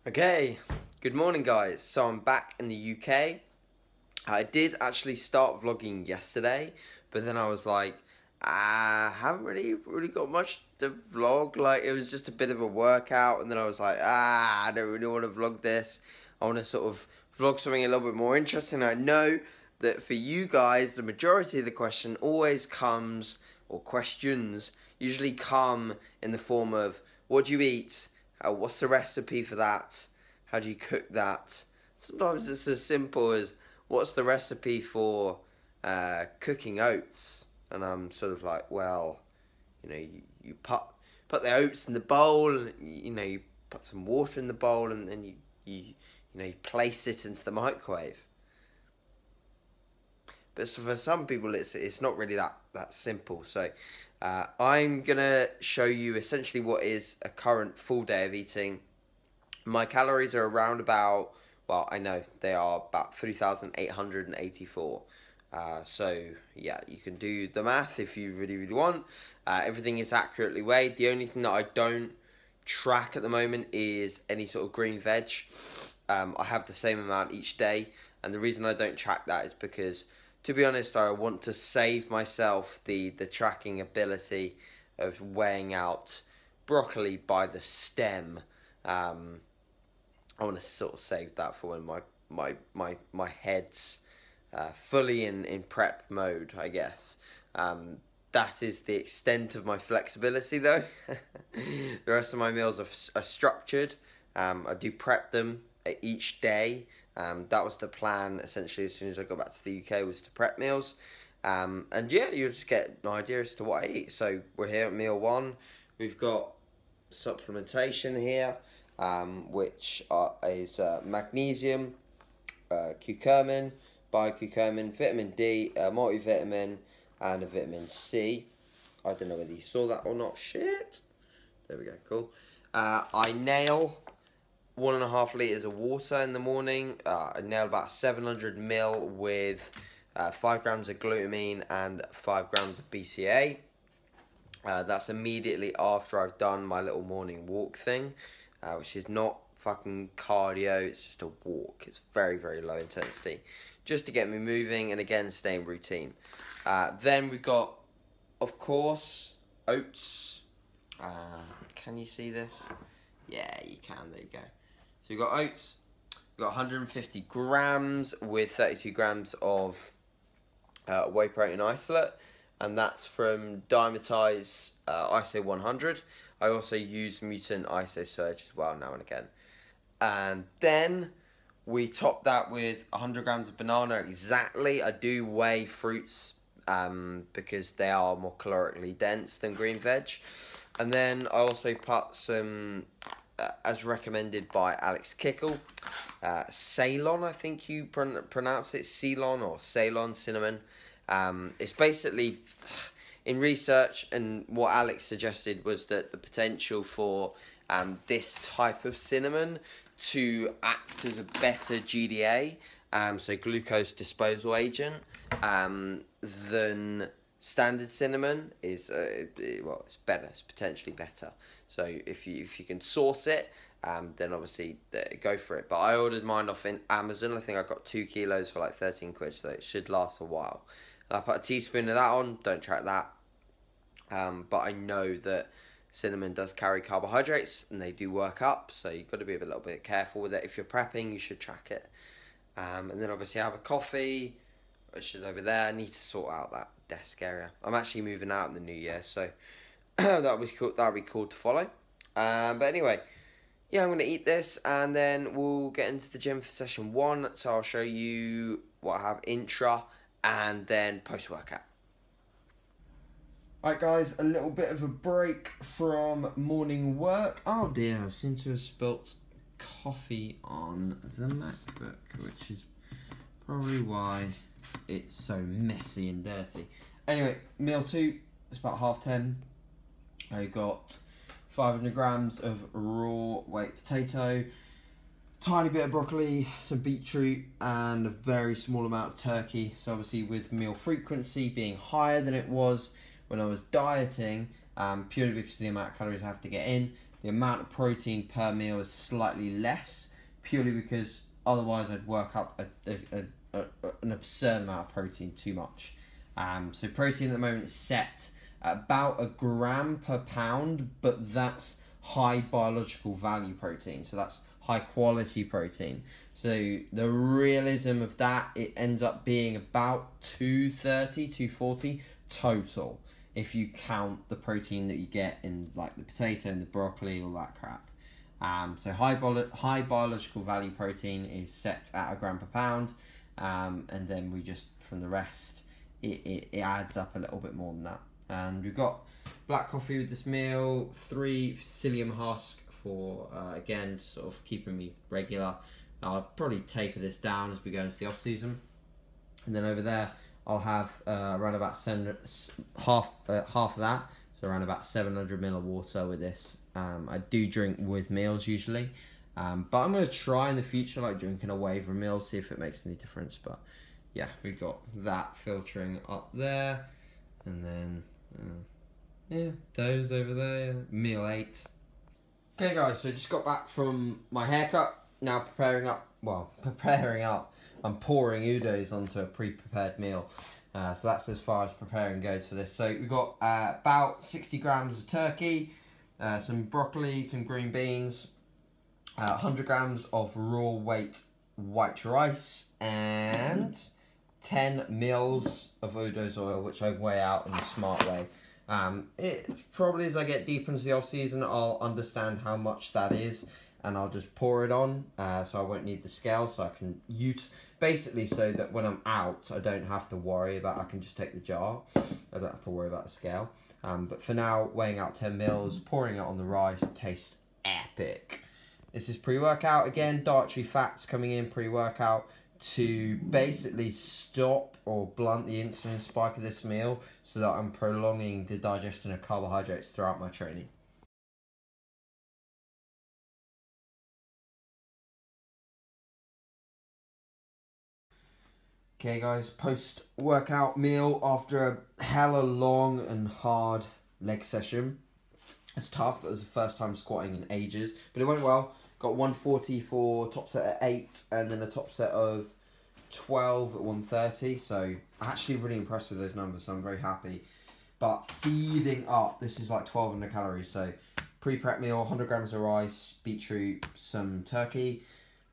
Okay, good morning guys. So I'm back in the UK. I did actually start vlogging yesterday, but then I was like, I haven't really got much to vlog. Like, it was just a bit of a workout, and then I was like, I don't really want to vlog this. I want to sort of vlog something a little bit more interesting. I know that for you guys, the majority of the question always comes, or questions usually come in the form of, what do you eat? What's the recipe for that? How do you cook that? Sometimes it's as simple as, what's the recipe for cooking oats? And I'm sort of like, well, you know, you put the oats in the bowl, you put some water in the bowl, and then you place it into the microwave. But for some people, it's not really that simple. So I'm gonna show you essentially what is a current full day of eating. My calories are around about, well, I know they are about 3,884. So yeah, you can do the math if you really want. Everything is accurately weighed. The only thing that I don't track at the moment is any sort of green veg. I have the same amount each day, and the reason I don't track that is because, to be honest, I want to save myself the tracking ability of weighing out broccoli by the stem. I want to sort of save that for when my head's fully in prep mode, I guess. That is the extent of my flexibility, though. The rest of my meals are structured. I do prep them each day. That was the plan, essentially, as soon as I got back to the UK, was to prep meals. And yeah, you'll just get an idea as to what I eat. So we're here at meal one. We've got supplementation here, which is magnesium, curcumin, biocucumin, vitamin D, multivitamin, and a vitamin C. I don't know whether you saw that or not. Shit. There we go. Cool. I nail 1.5 litres of water in the morning. I nail about 700 ml with 5 grams of glutamine and 5 grams of BCA. That's immediately after I've done my little morning walk thing, which is not fucking cardio, it's just a walk. It's very low intensity, just to get me moving and, again, staying routine. Then we've got, of course, oats. Can you see this? Yeah, you can. There you go. So we've got oats. We've got 150 grams with 32 grams of whey protein isolate, and that's from Dymatize ISO 100. I also use Mutant ISO Surge as well now and again. And then we top that with 100 grams of banana exactly. I do weigh fruits because they are more calorically dense than green veg. And then I also put some, as recommended by Alex Kickle, Ceylon, I think you pronounce it, Ceylon or Ceylon cinnamon. It's basically, in research, and what Alex suggested was that the potential for this type of cinnamon to act as a better GDA, so glucose disposal agent, than standard cinnamon is, well, it's better, it's potentially better. So if you can source it, then obviously go for it. But I ordered mine off in Amazon. I think I got 2 kilos for like 13 quid, so it should last a while. And I put a teaspoon of that on, don't track that. But I know that cinnamon does carry carbohydrates, and they do work up, so you've got to be a little bit careful with it. If you're prepping, you should track it. And then obviously I have a coffee, which is over there. I need to sort out that desk area. I'm actually moving out in the new year, so that'll be cool to follow. But anyway, yeah, I'm going to eat this, and then we'll get into the gym for session 1. So I'll show you what I have intra and then post-workout. Alright guys, a little bit of a break from morning work. Oh dear, I seem to have spilt coffee on the MacBook, which is probably why it's so messy and dirty. Anyway, meal 2, it's about 10:30. I got 500 grams of raw white potato, tiny bit of broccoli, some beetroot, and a very small amount of turkey. So obviously with meal frequency being higher than it was when I was dieting, purely because of the amount of calories I have to get in, the amount of protein per meal is slightly less, purely because otherwise I'd work up an absurd amount of protein too much. So protein at the moment is set at about 1 gram per pound, but that's high biological value protein, so that's high quality protein. So the realism of that, it ends up being about 230, 240 total, if you count the protein that you get in like the potato and the broccoli, all that crap. So high biological value protein is set at 1 gram per pound, and then we just, from the rest, it adds up a little bit more than that. And we've got black coffee with this meal, 3 psyllium husk for, again, sort of keeping me regular. I'll probably taper this down as we go into the off season. And then over there, I'll have around about half of that, so around about 700 ml of water with this. I do drink with meals usually, but I'm going to try in the future, like drinking away from meals, see if it makes any difference. But yeah, we've got that filtering up there, and then yeah, those over there, meal 8. Okay guys, so just got back from my haircut, now preparing up. I'm pouring udons onto a pre-prepared meal. So that's as far as preparing goes for this. So we've got about 60 grams of turkey, some broccoli, some green beans, 100 grams of raw weight white rice, and 10 mils of udons oil, which I weigh out in a smart way. It probably, as I get deeper into the off season, I'll understand how much that is, and I'll just pour it on, so I won't need the scale, so I can basically, so that when I'm out, I don't have to worry about, I can just take the jar, I don't have to worry about the scale. But for now, weighing out 10 mils, pouring it on the rice, tastes epic. This is pre-workout, again, dietary fats coming in pre-workout to basically stop or blunt the insulin spike of this meal, so that I'm prolonging the digestion of carbohydrates throughout my training. Okay guys, post-workout meal after a hella long and hard leg session. It's tough, that was the first time squatting in ages, but it went well. Got 140 for top set at 8, and then a top set of 12 at 130, so actually really impressed with those numbers, so I'm very happy. But feeding up, this is like 1200 calories, so pre-prep meal, 100 grams of rice, beetroot, some turkey,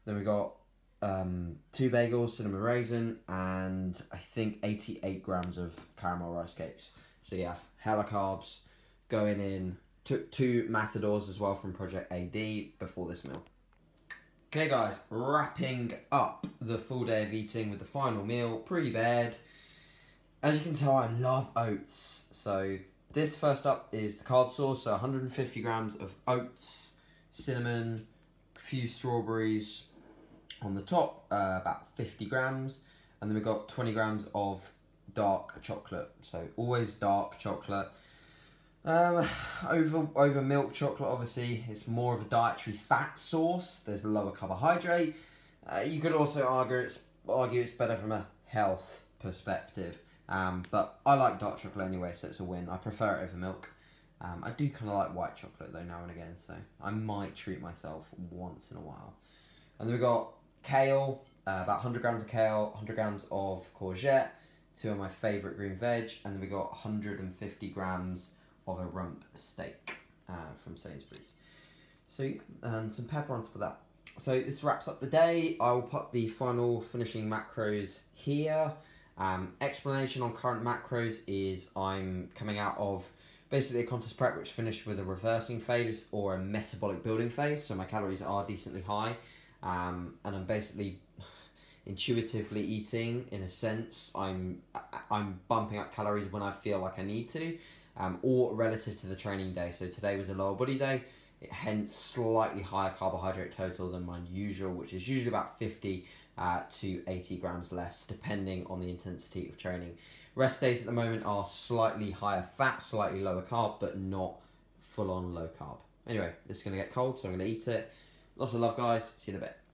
then we got 2 bagels, cinnamon raisin, and I think 88 grams of caramel rice cakes. So yeah, hella carbs going in. Took 2 Matadors as well from Project AD before this meal. Okay guys, wrapping up the full day of eating with the final meal, pretty bad. As you can tell, I love oats. So this first up is the carb source, so 150 grams of oats, cinnamon, a few strawberries on the top, about 50 grams, and then we've got 20 grams of dark chocolate. So always dark chocolate. Over milk chocolate, obviously, it's more of a dietary fat source. There's lower carbohydrate. You could also argue it's better from a health perspective. But I like dark chocolate anyway, so it's a win. I prefer it over milk. I do kind of like white chocolate though now and again, so I might treat myself once in a while. And then we've got kale, about 100 grams of kale, 100 grams of courgette, 2 of my favourite green veg, and then we got 150 grams of a rump steak from Sainsbury's. So yeah, and some pepper on top of that. So this wraps up the day. I'll put the final finishing macros here. Explanation on current macros is I'm coming out of basically a contest prep which finished with a reversing phase or a metabolic building phase, so my calories are decently high, and I'm basically intuitively eating, in a sense. I'm bumping up calories when I feel like I need to, or relative to the training day. So today was a lower body day, hence slightly higher carbohydrate total than my usual, which is usually about 50 to 80 grams less, depending on the intensity of training. Rest days at the moment are slightly higher fat, slightly lower carb, but not full on low carb. Anyway, this is going to get cold, so I'm going to eat it. Lots of love, guys. See you in a bit.